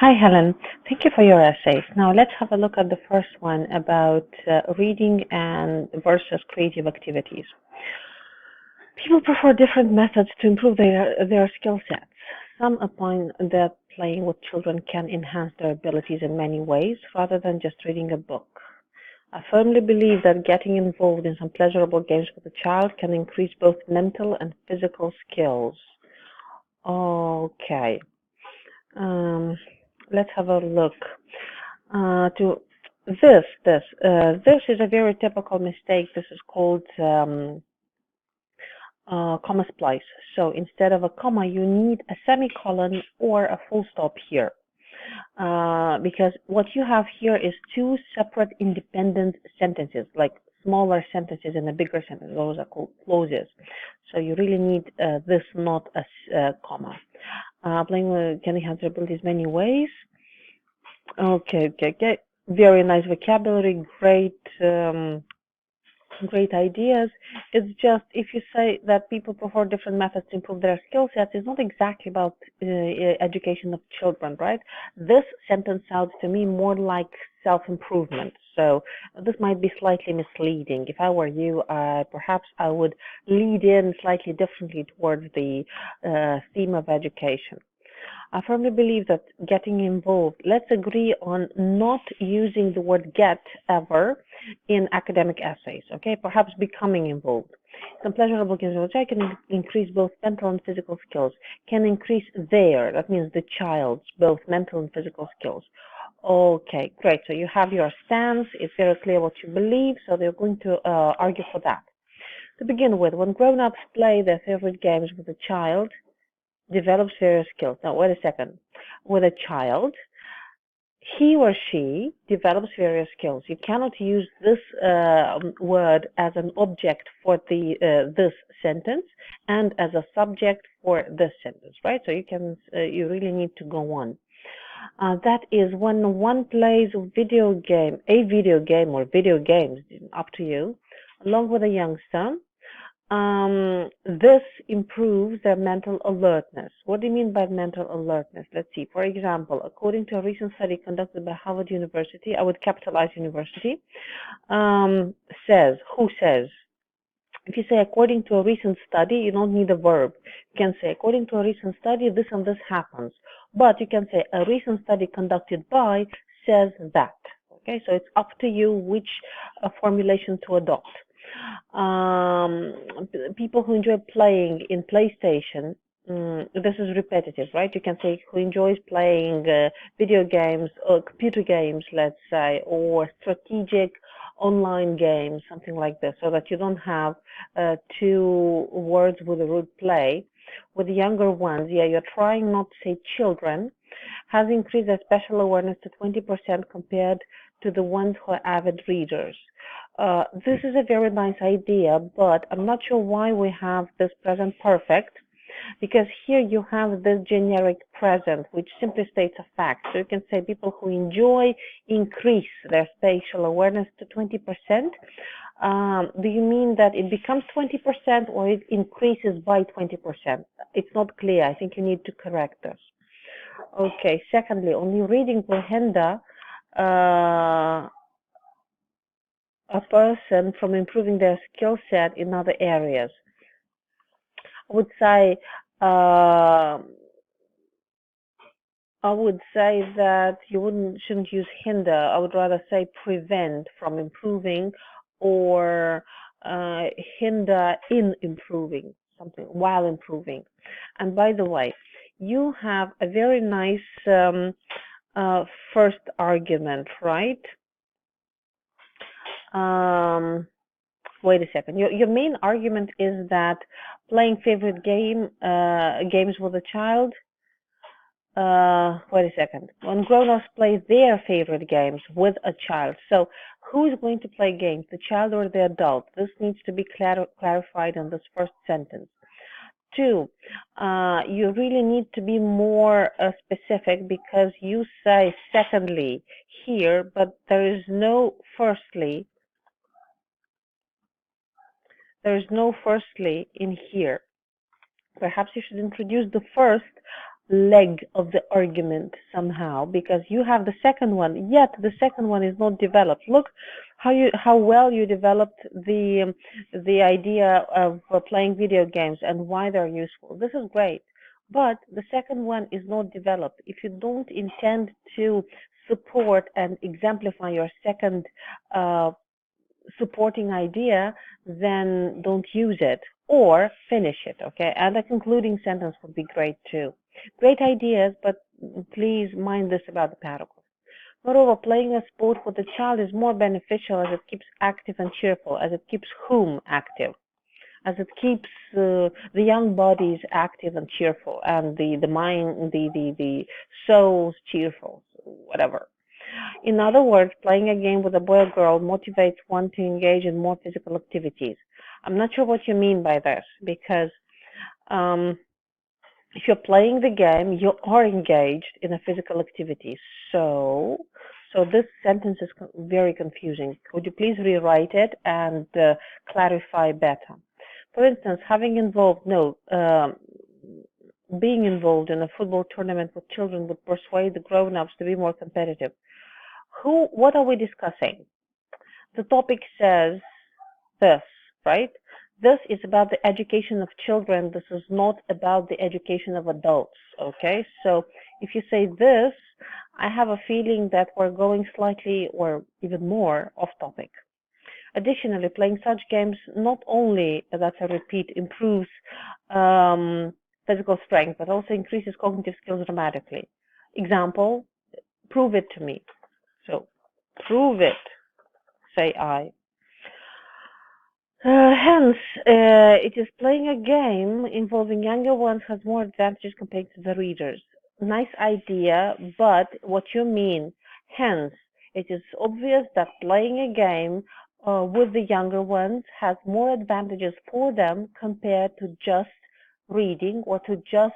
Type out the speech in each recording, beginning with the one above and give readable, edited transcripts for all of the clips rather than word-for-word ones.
Hi, Helen. Thank you for your essays. Now let's have a look at the first one about reading and versus creative activities. People prefer different methods to improve their skill sets. Some opine that playing with children can enhance their abilities in many ways rather than just reading a book. I firmly believe that getting involved in some pleasurable games with a child can increase both mental and physical skills. Okay. Um, let's have a look. To this is a very typical mistake. This is called comma splice. So instead of a comma, you need a semicolon or a full stop here. Because what you have here is two separate independent sentences, like smaller sentences and a bigger sentence. Those are called clauses. So you really need this, not a comma. Playing with can enhance your abilities many ways. Okay. Very nice vocabulary, great ideas. It's just if you say that people prefer different methods to improve their skill sets, it's not exactly about education of children, right? This sentence sounds to me more like self-improvement. So this might be slightly misleading. If I were you, perhaps I would lead in slightly differently towards the theme of education. I firmly believe that getting involved, let's agree on not using the word get ever in academic essays, okay? Perhaps becoming involved. Some pleasurable games which I can increase both mental and physical skills, can increase that means the child's both mental and physical skills. Okay, great. So you have your stance, it's very clear what you believe, so they're going to argue for that. To begin with, when grown-ups play their favorite games with a child, develops various skills. Now, wait a second. With a child, he or she develops various skills. You cannot use this word as an object for this sentence and as a subject for this sentence, right? So you really need to go on. That is when one plays a video game or video games, up to you, along with a youngster. This improves their mental alertness. What do you mean by mental alertness? Let's see. For example, according to a recent study conducted by Harvard University, I would capitalize university, who says, if you say according to a recent study, you don't need a verb. You can say according to a recent study, this and this happens. But you can say a recent study conducted by says that. Okay, so it's up to you which formulation to adopt. People who enjoy playing in PlayStation, this is repetitive, right? You can say who enjoys playing video games or computer games, let's say, or strategic online games, something like this, so that you don't have two words with the root play. With the younger ones, you're trying not to say children, has increased their special awareness to 20% compared to the ones who are avid readers. This is a very nice idea, but I'm not sure why we have this present perfect, because here you have this generic present, which simply states a fact. So you can say people who enjoy increase their spatial awareness to 20%. Do you mean that it becomes 20% or it increases by 20%? It's not clear. I think you need to correct this. Okay, secondly, only reading will hinder a person from improving their skill set in other areas. I would say that you shouldn't use hinder. I would rather say prevent from improving, or hinder in improving something while improving. And by the way, you have a very nice first argument, right? Wait a second. Your main argument is that playing favorite games with a child. Wait a second. When grown-ups play their favorite games with a child, so who is going to play games, the child or the adult? This needs to be clarified in this first sentence. Two, you really need to be more specific, because you say secondly here, but there is no firstly. There is no firstly in here. Perhaps you should introduce the first leg of the argument somehow, because you have the second one, yet the second one is not developed. Look how well you developed the idea of playing video games and why they're useful. This is great. But the second one is not developed. If you don't intend to support and exemplify your second supporting idea, then don't use it or finish it, okay? And a concluding sentence would be great too. Great ideas, but please mind this about the paragraph. Moreover, playing a sport with the child is more beneficial as it keeps active and cheerful, as it keeps whom active, as it keeps the young bodies active and cheerful, and the mind, the souls cheerful, whatever. In other words, playing a game with a boy or girl motivates one to engage in more physical activities. I'm not sure what you mean by this, because um, if you're playing the game, you are engaged in a physical activity. So this sentence is very confusing. Could you please rewrite it and clarify better? For instance, being involved in a football tournament with children would persuade the grown-ups to be more competitive. What are we discussing? The topic says this, right? This is about the education of children. This is not about the education of adults, okay? So if you say this, I have a feeling that we're going slightly or even more off topic. Additionally, playing such games not only, that's a repeat, improves physical strength, but also increases cognitive skills dramatically. Example, prove it to me. So, prove it, say I. Hence, it is playing a game involving younger ones has more advantages compared to the readers. Nice idea, but what you mean? Hence, it is obvious that playing a game with the younger ones has more advantages for them compared to just reading or to just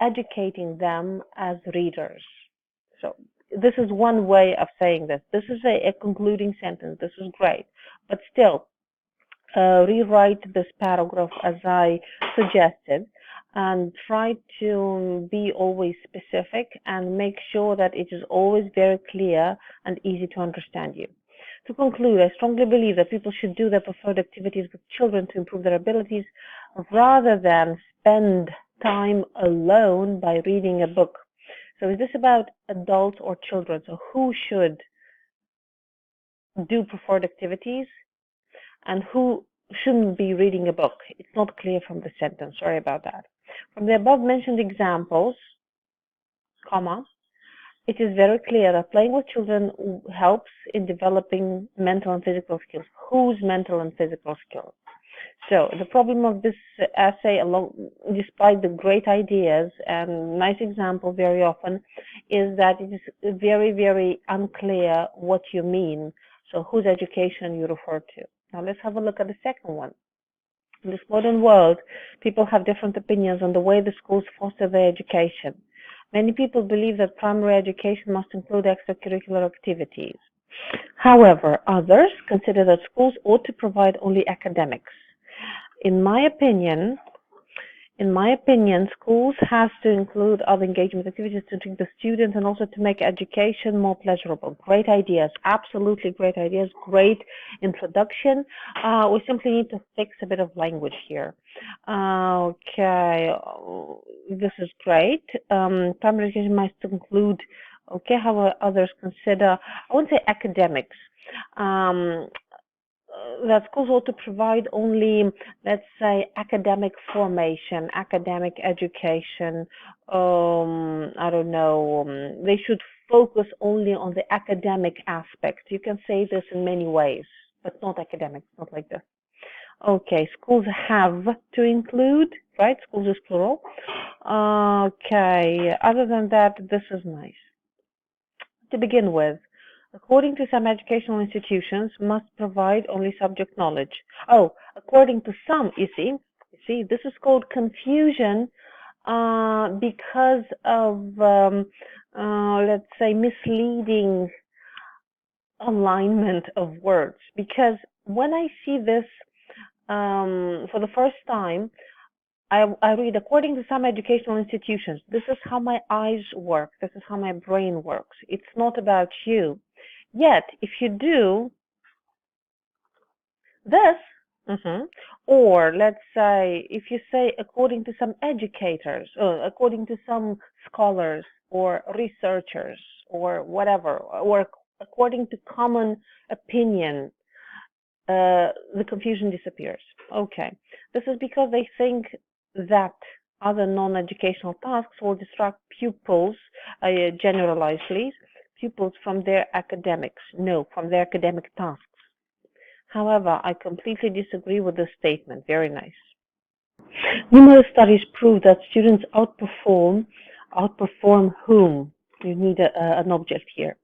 educating them as readers. So this is one way of saying this. This is a concluding sentence. This is great. But still, rewrite this paragraph as I suggested and try to be always specific and make sure that it is always very clear and easy to understand you. To conclude, I strongly believe that people should do their preferred activities with children to improve their abilities rather than spend time alone by reading a book. So is this about adults or children? So who should do preferred activities and who shouldn't be reading a book? It's not clear from the sentence. Sorry about that. From the above mentioned examples, comma, it is very clear that playing with children helps in developing mental and physical skills. Whose mental and physical skills? So the problem of this essay, despite the great ideas and nice example very often, is that it is very, very unclear what you mean. So whose education you refer to. Now let's have a look at the second one. In this modern world, people have different opinions on the way the schools foster their education. Many people believe that primary education must include extracurricular activities. However, others consider that schools ought to provide only academics. In my opinion, schools have to include other engagement activities to treat the student and also to make education more pleasurable. Great ideas, absolutely great ideas, great introduction. We simply need to fix a bit of language here. Okay, this is great. Primary education must include, okay, how others consider, I won't say academics. That schools ought to provide only, let's say, academic formation, academic education. I don't know. They should focus only on the academic aspect. You can say this in many ways, but not academic, not like this. Okay, schools have to include, right? Schools is plural. Okay, other than that, this is nice. To begin with, according to some educational institutions, must provide only subject knowledge. Oh, according to some, you see, this is called confusion because of, let's say, misleading alignment of words. Because when I see this for the first time, I read, according to some educational institutions, this is how my eyes work, this is how my brain works. It's not about you. Yet, if you do this, or let's say, if you say according to some educators, according to some scholars or researchers or whatever, or according to common opinion, the confusion disappears. Okay, this is because they think that other non-educational tasks will distract pupils, generalize please, pupils from their academics. No, from their academic tasks. However, I completely disagree with this statement. Very nice. Numerous studies prove that students outperform whom? You need an object here.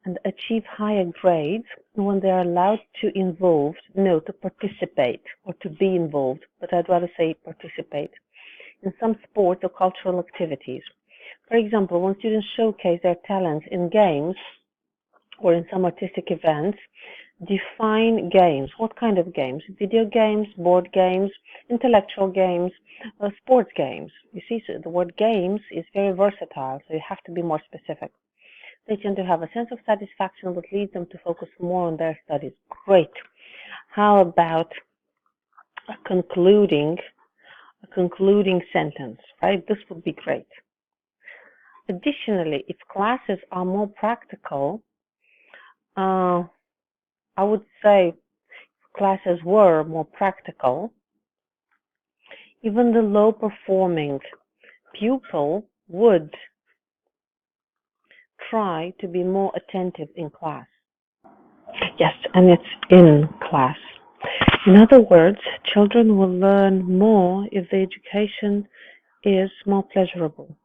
And achieve higher grades when they are allowed to to participate or to be involved, but I'd rather say participate in some sports or cultural activities. For example, when students showcase their talents in games or in some artistic events, define games. What kind of games? Video games, board games, intellectual games, sports games. You see, so the word games is very versatile, so you have to be more specific. They tend to have a sense of satisfaction that leads them to focus more on their studies. Great. How about a concluding sentence, right? This would be great. Additionally, if classes are more practical, I would say classes were more practical, even the low-performing pupil would try to be more attentive in class. Yes, and it's in class. In other words, children will learn more if the education is more pleasurable.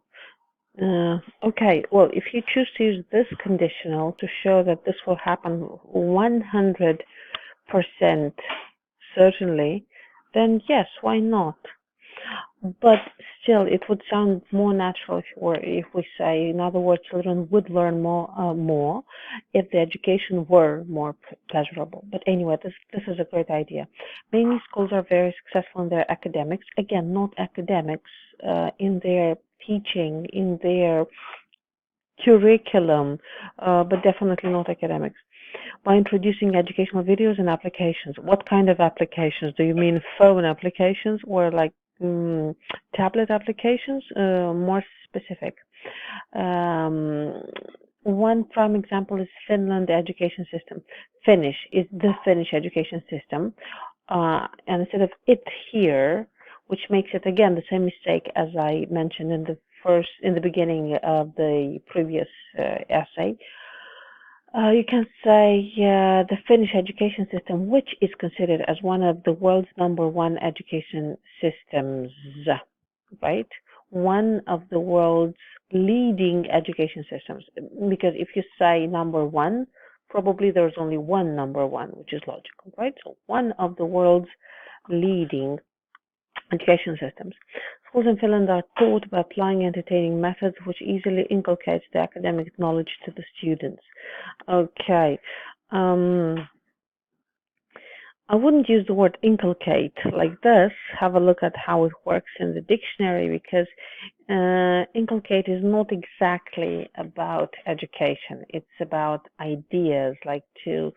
Okay, well, if you choose to use this conditional to show that this will happen 100% certainly, then yes, why not? But still, it would sound more natural if we say, in other words, children would learn more if the education were more pleasurable. But anyway, this is a great idea. Many schools are very successful in their academics. Again, not academics, in their teaching, in their curriculum, but definitely not academics. By introducing educational videos and applications. What kind of applications? Do you mean phone applications or like tablet applications? More specific. One prime example is Finland education system. Finnish is the Finnish education system. And instead of it here, which makes it again the same mistake as I mentioned in the beginning of the previous essay, you can say the Finnish education system, which is considered as one of the world's #1 education systems, right? One of the world's leading education systems. Because if you say #1, probably there's only one #1, which is logical, right? So one of the world's leading education systems. Schools in Finland are taught by applying entertaining methods which easily inculcates the academic knowledge to the students. Okay. I wouldn't use the word inculcate like this. Have a look at how it works in the dictionary, because inculcate is not exactly about education. It's about ideas, like to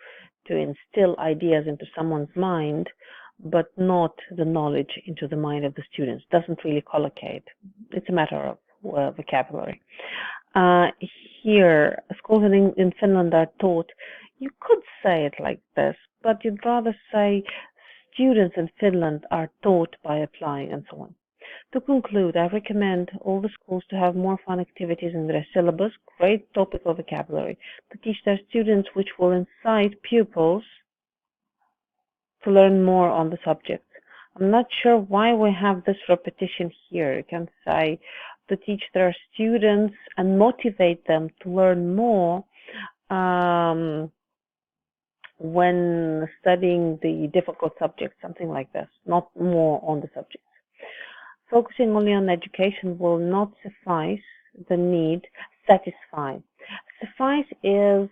instill ideas into someone's mind, but not the knowledge into the mind of the students. Doesn't really collocate. It's a matter of vocabulary. Here, schools in Finland are taught, you could say it like this, but you'd rather say students in Finland are taught by applying and so on. To conclude, I recommend all the schools to have more fun activities in their syllabus, great topical vocabulary, to teach their students, which will incite pupils to learn more on the subject. I'm not sure why we have this repetition here. You can say to teach their students and motivate them to learn more when studying the difficult subjects, something like this, not more on the subject. Focusing only on education will not satisfy. Suffice is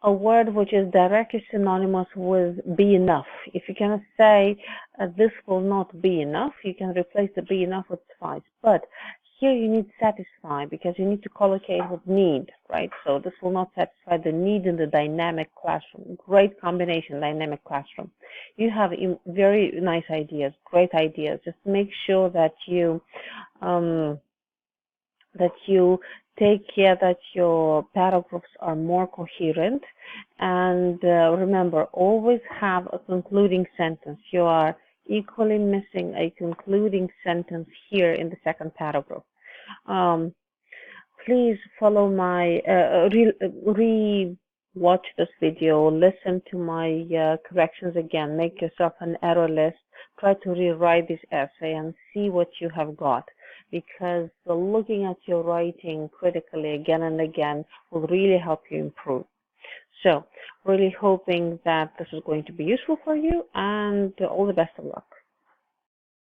a word which is directly synonymous with be enough. If you cannot say this will not be enough, you can replace the be enough with suffice. But here you need satisfy because you need to collocate with need, right? So this will not satisfy the need in the dynamic classroom. Great combination, dynamic classroom. You have very nice ideas, great ideas. Just make sure that um, you take care that your paragraphs are more coherent, and remember, always have a concluding sentence. You are equally missing a concluding sentence here in the second paragraph. Please follow my watch this video, listen to my corrections again, make yourself an error list, try to rewrite this essay and see what you have got, because looking at your writing critically again and again will really help you improve. So really hoping that this is going to be useful for you, and all the best of luck.